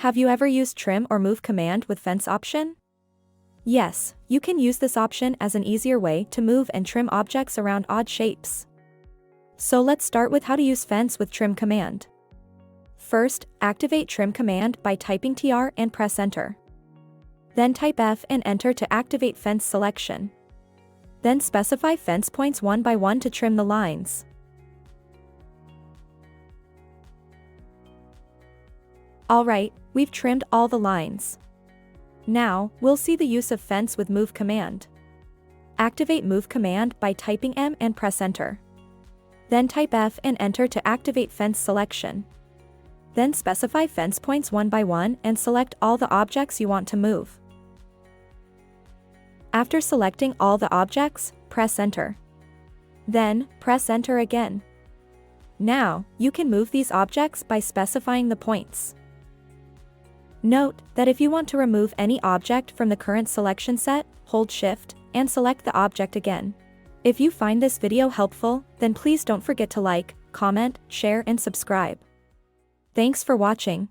Have you ever used trim or move command with fence option? Yes, you can use this option as an easier way to move and trim objects around odd shapes. So let's start with how to use fence with trim command. First, activate trim command by typing TR and press enter. Then type F and enter to activate fence selection. Then specify fence points one by one to trim the lines. Alright, we've trimmed all the lines. Now, we'll see the use of fence with move command. Activate move command by typing M and press enter. Then type F and enter to activate fence selection. Then specify fence points one by one and select all the objects you want to move. After selecting all the objects, press enter. Then, press enter again. Now, you can move these objects by specifying the points. Note that if you want to remove any object from the current selection set, hold Shift and select the object again. If you find this video helpful, then please don't forget to like, comment, share and subscribe. Thanks for watching.